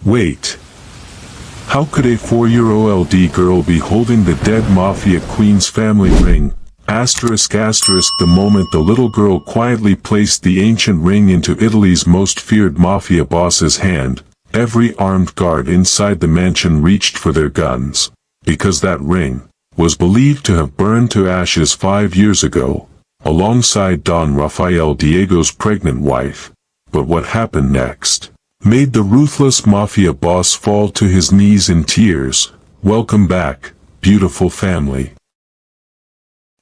Wait. How could a 4-year-old girl be holding the dead Mafia Queen's family ring? The moment the little girl quietly placed the ancient ring into Italy's most feared mafia boss's hand, every armed guard inside the mansion reached for their guns, because that ring was believed to have burned to ashes 5 years ago, alongside Don Raffaele Diego's pregnant wife. But what happened next made the ruthless mafia boss fall to his knees in tears. Welcome back, beautiful family.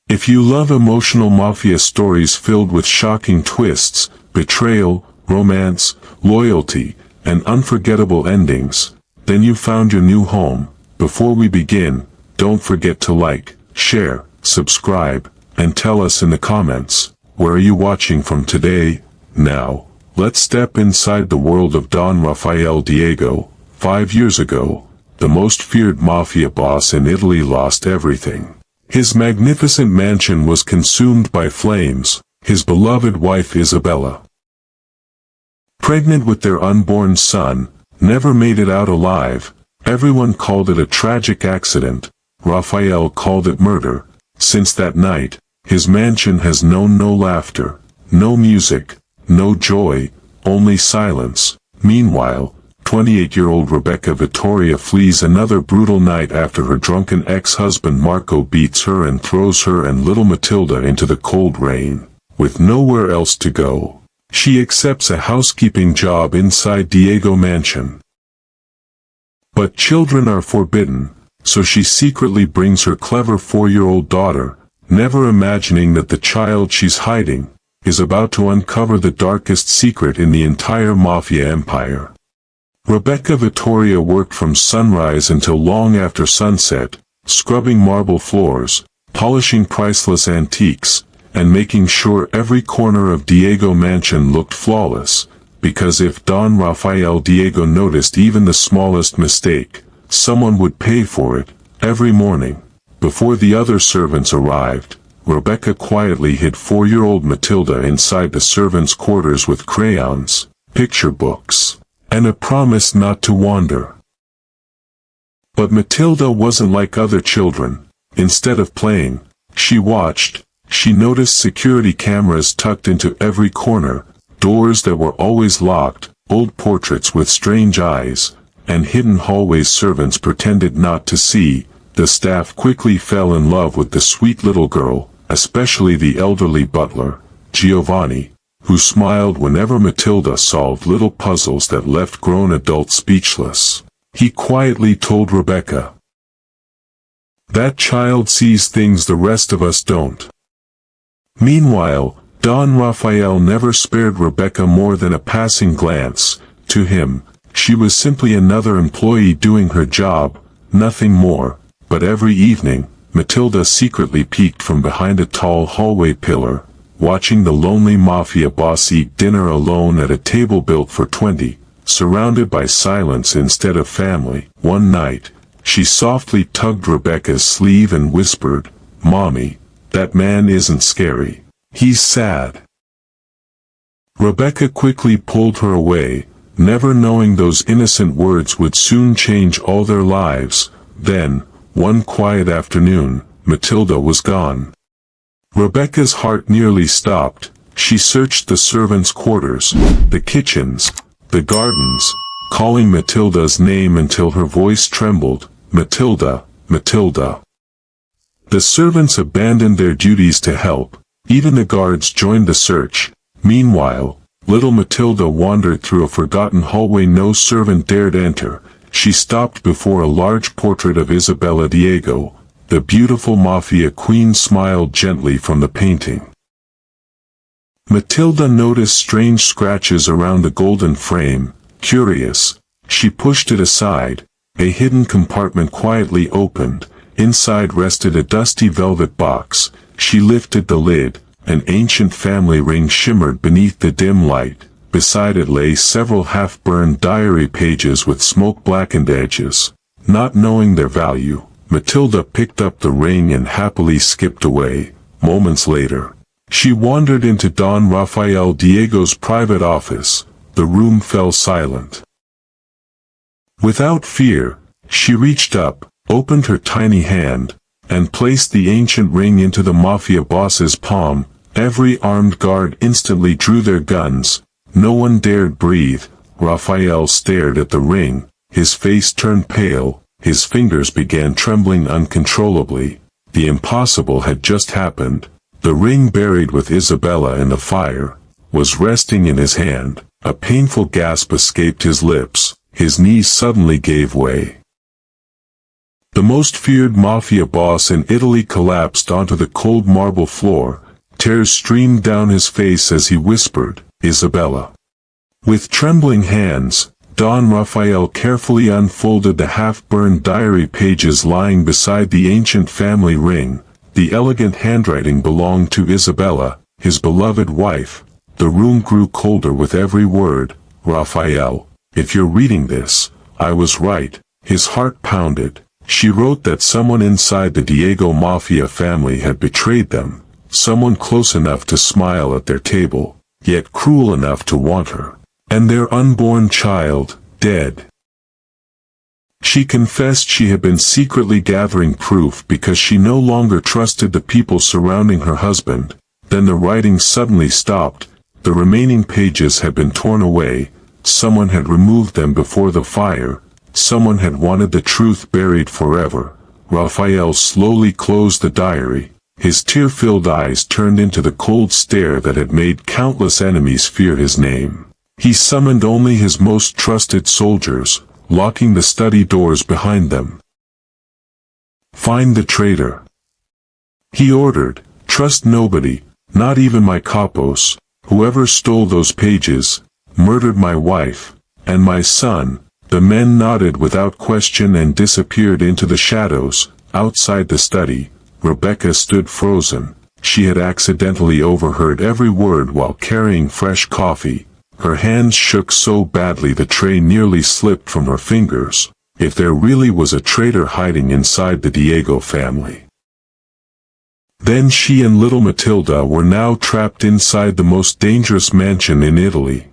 If you love emotional mafia stories filled with shocking twists, betrayal, romance, loyalty, and unforgettable endings, then you found your new home. Before we begin, don't forget to like, share, subscribe, and tell us in the comments, where are you watching from today? Now, let's step inside the world of Don Raffaele Diego. 5 years ago, the most feared mafia boss in Italy lost everything. His magnificent mansion was consumed by flames, his beloved wife Isabella, pregnant with their unborn son, never made it out alive. Everyone called it a tragic accident. Raffaele called it murder. Since that night, his mansion has known no laughter, no music, no joy, only silence. Meanwhile, 28-year-old Rebecca Vittoria flees another brutal night after her drunken ex-husband Marco beats her and throws her and little Matilde into the cold rain. With nowhere else to go, she accepts a housekeeping job inside Diego Mansion. But children are forbidden, so she secretly brings her clever 4-year-old daughter, never imagining that the child she's hiding is about to uncover the darkest secret in the entire mafia empire. Rebecca Vittoria worked from sunrise until long after sunset, scrubbing marble floors, polishing priceless antiques, and making sure every corner of Diego Mansion looked flawless, because if Don Raffaele Diego noticed even the smallest mistake, someone would pay for it. Every morning, before the other servants arrived, Rebecca quietly hid 4-year-old Matilde inside the servants' quarters with crayons, picture books, and a promise not to wander. But Matilde wasn't like other children. Instead of playing, she watched. She noticed security cameras tucked into every corner, doors that were always locked, old portraits with strange eyes, and hidden hallways servants pretended not to see. The staff quickly fell in love with the sweet little girl, especially the elderly butler, Giovanni, who smiled whenever Matilde solved little puzzles that left grown adults speechless. He quietly told Rebecca, "That child sees things the rest of us don't." Meanwhile, Don Raffaele never spared Rebecca more than a passing glance. To him, she was simply another employee doing her job, nothing more. But every evening, Matilde secretly peeked from behind a tall hallway pillar, watching the lonely mafia boss eat dinner alone at a table built for 20, surrounded by silence instead of family. One night, she softly tugged Rebecca's sleeve and whispered, "Mommy, that man isn't scary. He's sad." Rebecca quickly pulled her away, never knowing those innocent words would soon change all their lives. Then, one quiet afternoon, Matilde was gone. Rebecca's heart nearly stopped. She searched the servants' quarters, the kitchens, the gardens, calling Matilda's name until her voice trembled. "Matilde, Matilde." The servants abandoned their duties to help. Even the guards joined the search. Meanwhile, little Matilde wandered through a forgotten hallway no servant dared enter. She stopped before a large portrait of Isabella Diego. The beautiful mafia queen smiled gently from the painting. Matilde noticed strange scratches around the golden frame. Curious, she pushed it aside. A hidden compartment quietly opened. Inside rested a dusty velvet box. She lifted the lid. An ancient family ring shimmered beneath the dim light. Beside it lay several half-burned diary pages with smoke-blackened edges. Not knowing their value, Matilde picked up the ring and happily skipped away. Moments later, she wandered into Don Raffaele Diego's private office. The room fell silent. Without fear, she reached up, opened her tiny hand, and placed the ancient ring into the Mafia boss's palm. Every armed guard instantly drew their guns. No one dared breathe. Raffaele stared at the ring, his face turned pale, his fingers began trembling uncontrollably. The impossible had just happened. The ring, buried with Isabella in the fire, was resting in his hand. A painful gasp escaped his lips. His knees suddenly gave way. The most feared Mafia boss in Italy collapsed onto the cold marble floor. Tears streamed down his face as he whispered, "Isabella." With trembling hands, Don Raffaele carefully unfolded the half-burned diary pages lying beside the ancient family ring. The elegant handwriting belonged to Isabella, his beloved wife. The room grew colder with every word. "Raffaele, if you're reading this, I was right." His heart pounded. She wrote that someone inside the Diego Mafia family had betrayed them. Someone close enough to smile at their table, yet cruel enough to want her. And their unborn child, dead. She confessed she had been secretly gathering proof because she no longer trusted the people surrounding her husband. Then the writing suddenly stopped. The remaining pages had been torn away. Someone had removed them before the fire. Someone had wanted the truth buried forever. Raffaele slowly closed the diary. His tear-filled eyes turned into the cold stare that had made countless enemies fear his name. He summoned only his most trusted soldiers, locking the study doors behind them. "Find the traitor," he ordered. "Trust nobody, not even my capos. Whoever stole those pages, murdered my wife, and my son." The men nodded without question and disappeared into the shadows. Outside the study, Rebecca stood frozen. She had accidentally overheard every word while carrying fresh coffee. Her hands shook so badly the tray nearly slipped from her fingers. If there really was a traitor hiding inside the Diego family, then she and little Matilde were now trapped inside the most dangerous mansion in Italy.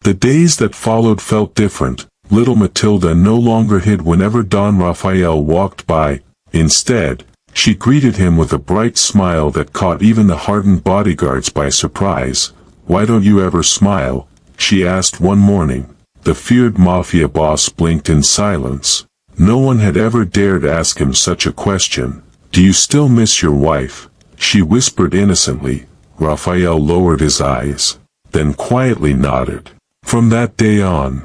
The days that followed felt different. Little Matilde no longer hid whenever Don Raffaele walked by. Instead, she greeted him with a bright smile that caught even the hardened bodyguards by surprise. "Why don't you ever smile?" she asked one morning. The feared Mafia boss blinked in silence. No one had ever dared ask him such a question. "Do you still miss your wife?" she whispered innocently. Raffaele lowered his eyes, then quietly nodded. From that day on,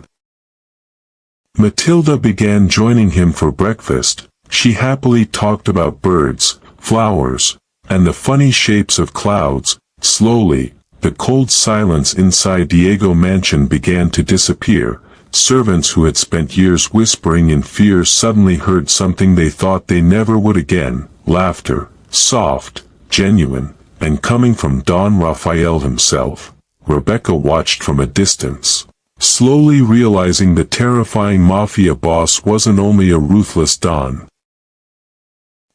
Matilde began joining him for breakfast. She happily talked about birds, flowers, and the funny shapes of clouds. Slowly, the cold silence inside Diego Mansion began to disappear. Servants who had spent years whispering in fear suddenly heard something they thought they never would again. Laughter, soft, genuine, and coming from Don Raffaele himself. Rebecca watched from a distance, slowly realizing the terrifying Mafia boss wasn't only a ruthless Don.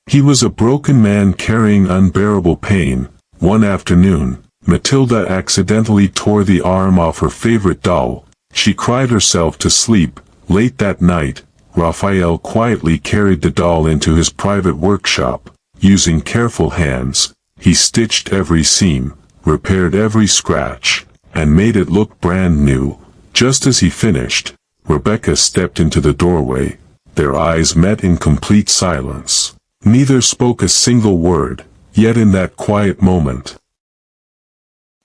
He was a broken man carrying unbearable pain. One afternoon, Matilde accidentally tore the arm off her favorite doll. She cried herself to sleep. Late that night, Raffaele quietly carried the doll into his private workshop. Using careful hands, he stitched every seam, repaired every scratch, and made it look brand new. Just as he finished, Rebecca stepped into the doorway. Their eyes met in complete silence. Neither spoke a single word, yet in that quiet moment,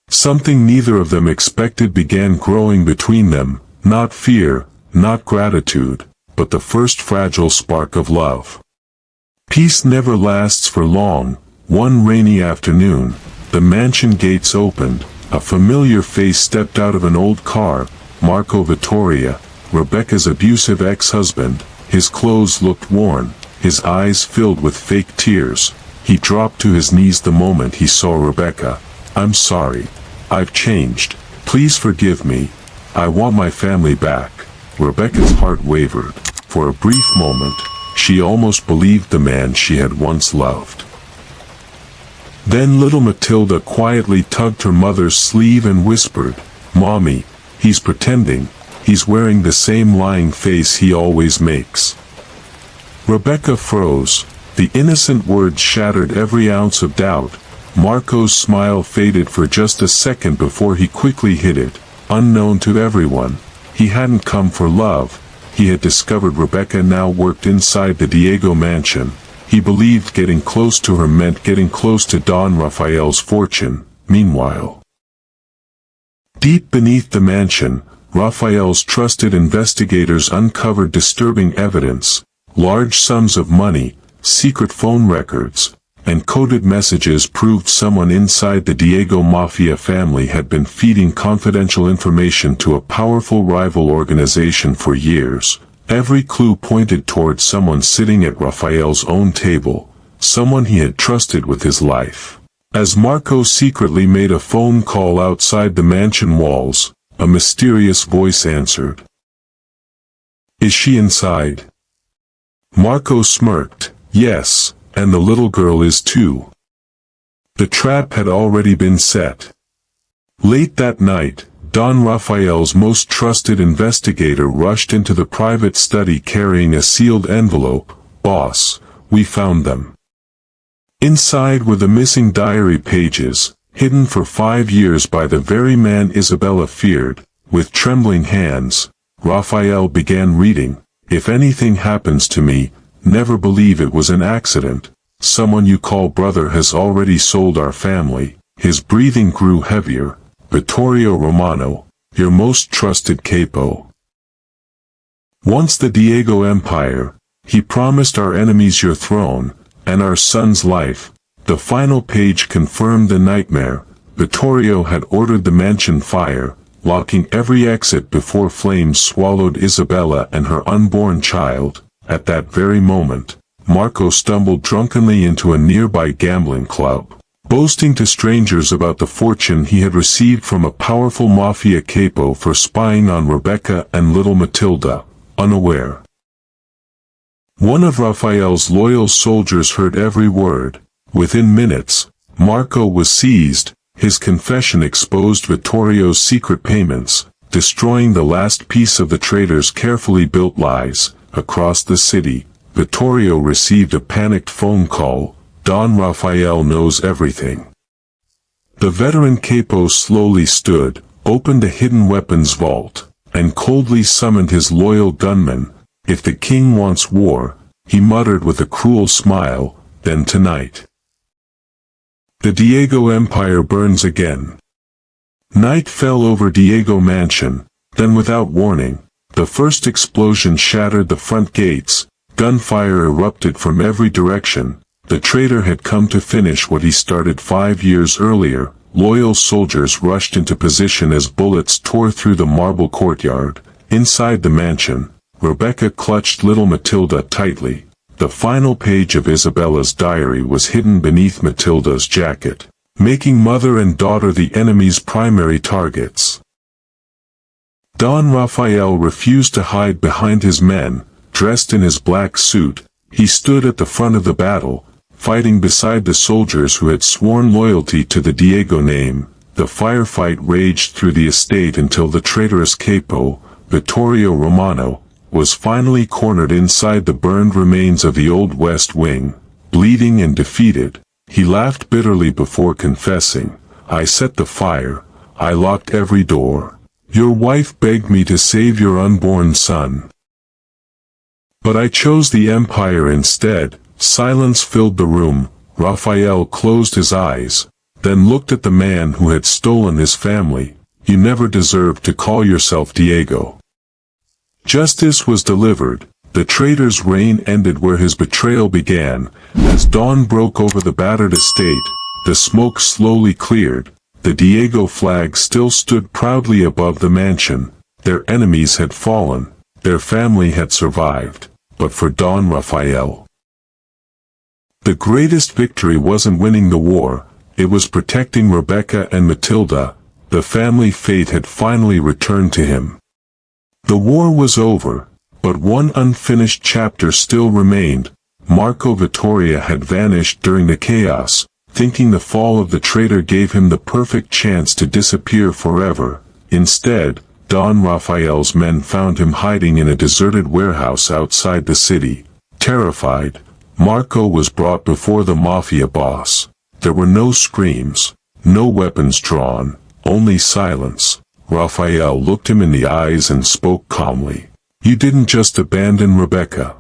something neither of them expected began growing between them. Not fear, not gratitude, but the first fragile spark of love. Peace never lasts for long. One rainy afternoon, the mansion gates opened. A familiar face stepped out of an old car. Marco Vittoria, Rebecca's abusive ex-husband. His clothes looked worn, his eyes filled with fake tears. He dropped to his knees the moment he saw Rebecca. "I'm sorry. I've changed. Please forgive me. I want my family back." Rebecca's heart wavered. For a brief moment, she almost believed the man she had once loved. Then little Matilde quietly tugged her mother's sleeve and whispered, "Mommy, he's pretending. He's wearing the same lying face he always makes." Rebecca froze. The innocent words shattered every ounce of doubt. Marco's smile faded for just a second before he quickly hid it. Unknown to everyone, he hadn't come for love. He had discovered Rebecca now worked inside the Diego mansion. He believed getting close to her meant getting close to Don Raffaele's fortune. Meanwhile, deep beneath the mansion, Raffaele's trusted investigators uncovered disturbing evidence. Large sums of money, secret phone records, and coded messages proved someone inside the Diego Mafia family had been feeding confidential information to a powerful rival organization for years. Every clue pointed towards someone sitting at Raffaele's own table, someone he had trusted with his life. As Marco secretly made a phone call outside the mansion walls, a mysterious voice answered. "Is she inside?" Marco smirked. "Yes, and the little girl is too." The trap had already been set. Late that night, Don Raffaele's most trusted investigator rushed into the private study carrying a sealed envelope. "Boss, we found them." Inside were the missing diary pages, hidden for 5 years by the very man Isabella feared. With trembling hands, Raffaele began reading. "If anything happens to me, never believe it was an accident. Someone you call brother has already sold our family." His breathing grew heavier. "Vittorio Romano, your most trusted capo. Once the Diego Empire, he promised our enemies your throne, and our son's life." The final page confirmed the nightmare. Vittorio had ordered the mansion fire, locking every exit before flames swallowed Isabella and her unborn child. At that very moment, Marco stumbled drunkenly into a nearby gambling club, boasting to strangers about the fortune he had received from a powerful mafia capo for spying on Rebecca and little Matilde, unaware. One of Raffaele's loyal soldiers heard every word. Within minutes, Marco was seized. His confession exposed Vittorio's secret payments, destroying the last piece of the traitor's carefully built lies. Across the city, Vittorio received a panicked phone call. "Don Raffaele knows everything." The veteran capo slowly stood, opened a hidden weapons vault, and coldly summoned his loyal gunmen. "If the king wants war," he muttered with a cruel smile, "then tonight the Diego Empire burns again." Night fell over Diego Mansion. Then without warning, the first explosion shattered the front gates. Gunfire erupted from every direction. The traitor had come to finish what he started 5 years earlier. Loyal soldiers rushed into position as bullets tore through the marble courtyard. Inside the mansion, Rebecca clutched little Matilde tightly. The final page of Isabella's diary was hidden beneath Matilda's jacket, making mother and daughter the enemy's primary targets. Don Raffaele refused to hide behind his men. Dressed in his black suit, he stood at the front of the battle, fighting beside the soldiers who had sworn loyalty to the Diego name. The firefight raged through the estate until the traitorous capo, Vittorio Romano, was finally cornered inside the burned remains of the Old West Wing. Bleeding and defeated, he laughed bitterly before confessing, "I set the fire, I locked every door. Your wife begged me to save your unborn son, but I chose the empire instead." Silence filled the room. Raffaele closed his eyes, then looked at the man who had stolen his family. "You never deserved to call yourself Diego." Justice was delivered. The traitor's reign ended where his betrayal began. As dawn broke over the battered estate, the smoke slowly cleared. The Diego flag still stood proudly above the mansion. Their enemies had fallen. Their family had survived. But for Don Raffaele, the greatest victory wasn't winning the war, it was protecting Rebecca and Matilde. The family fate had finally returned to him. The war was over, but one unfinished chapter still remained. Marco Vittoria had vanished during the chaos, thinking the fall of the traitor gave him the perfect chance to disappear forever. Instead, Don Raffaele's men found him hiding in a deserted warehouse outside the city. Terrified, Marco was brought before the Mafia boss. There were no screams, no weapons drawn, only silence. Raffaele looked him in the eyes and spoke calmly. "You didn't just abandon Rebecca.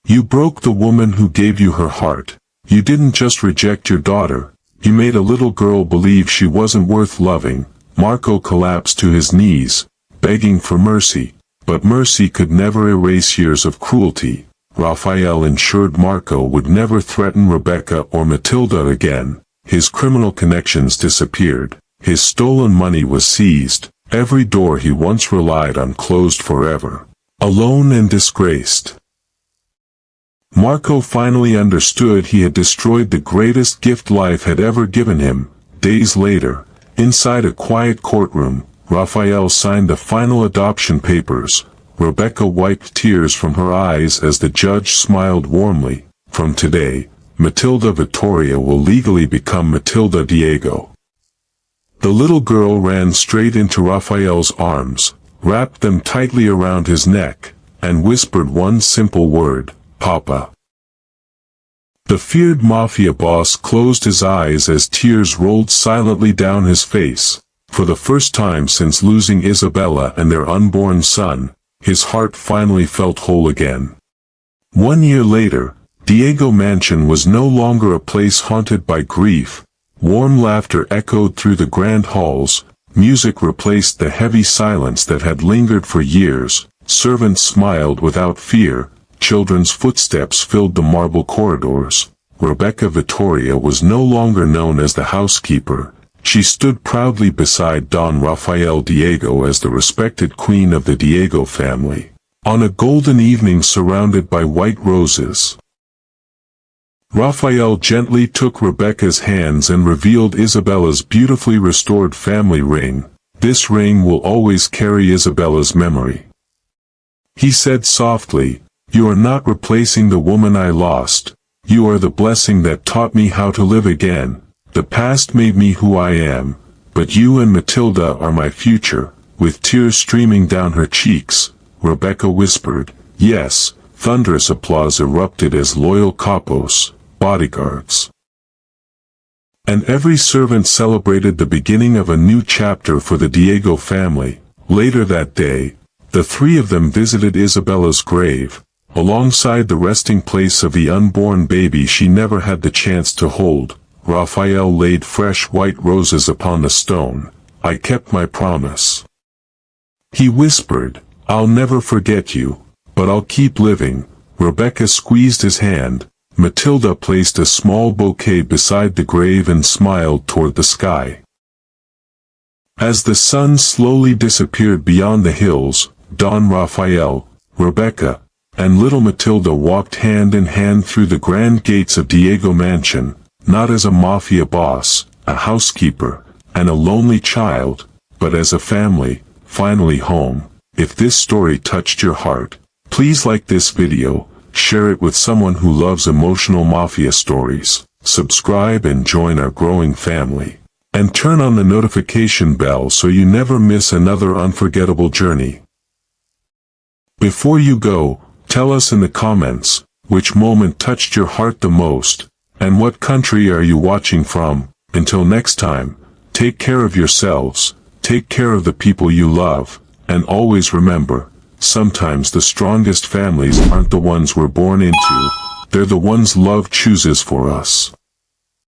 You broke the woman who gave you her heart. You didn't just reject your daughter. You made a little girl believe she wasn't worth loving." Marco collapsed to his knees, begging for mercy, but mercy could never erase years of cruelty. Raffaele ensured Marco would never threaten Rebecca or Matilde again. His criminal connections disappeared. His stolen money was seized. Every door he once relied on closed forever. Alone and disgraced, Marco finally understood he had destroyed the greatest gift life had ever given him. Days later, inside a quiet courtroom, Raffaele signed the final adoption papers. Rebecca wiped tears from her eyes as the judge smiled warmly. "From today, Matilde Vittoria will legally become Matilde Diego." The little girl ran straight into Raffaele's arms, wrapped them tightly around his neck, and whispered one simple word, "Papa." The feared Mafia boss closed his eyes as tears rolled silently down his face. For the first time since losing Isabella and their unborn son, his heart finally felt whole again. 1 year later, Diego Mansion was no longer a place haunted by grief. Warm laughter echoed through the grand halls, music replaced the heavy silence that had lingered for years, servants smiled without fear, children's footsteps filled the marble corridors. Rebecca Vittoria was no longer known as the housekeeper. She stood proudly beside Don Raffaele Diego as the respected queen of the Diego family. On a golden evening surrounded by white roses, Raffaele gently took Rebecca's hands and revealed Isabella's beautifully restored family ring. "This ring will always carry Isabella's memory," he said softly. "You are not replacing the woman I lost. You are the blessing that taught me how to live again. The past made me who I am, but you and Matilda are my future." With tears streaming down her cheeks, Rebecca whispered, "Yes." Thunderous applause erupted as loyal capos, bodyguards, and every servant celebrated the beginning of a new chapter for the Diego family. Later that day, the three of them visited Isabella's grave. Alongside the resting place of the unborn baby she never had the chance to hold, Raffaele laid fresh white roses upon the stone. "I kept my promise," he whispered. "I'll never forget you, but I'll keep living." Rebecca squeezed his hand. Matilda placed a small bouquet beside the grave and smiled toward the sky. As the sun slowly disappeared beyond the hills, Don Raffaele, Rebecca, and little Matilda walked hand in hand through the grand gates of Diego Mansion, not as a mafia boss, a housekeeper, and a lonely child, but as a family, finally home. If this story touched your heart, please like this video, share it with someone who loves emotional mafia stories, subscribe and join our growing family, and turn on the notification bell so you never miss another unforgettable journey. Before you go, tell us in the comments, which moment touched your heart the most, and what country are you watching from? Until next time, take care of yourselves, take care of the people you love, and always remember, sometimes the strongest families aren't the ones we're born into, they're the ones love chooses for us.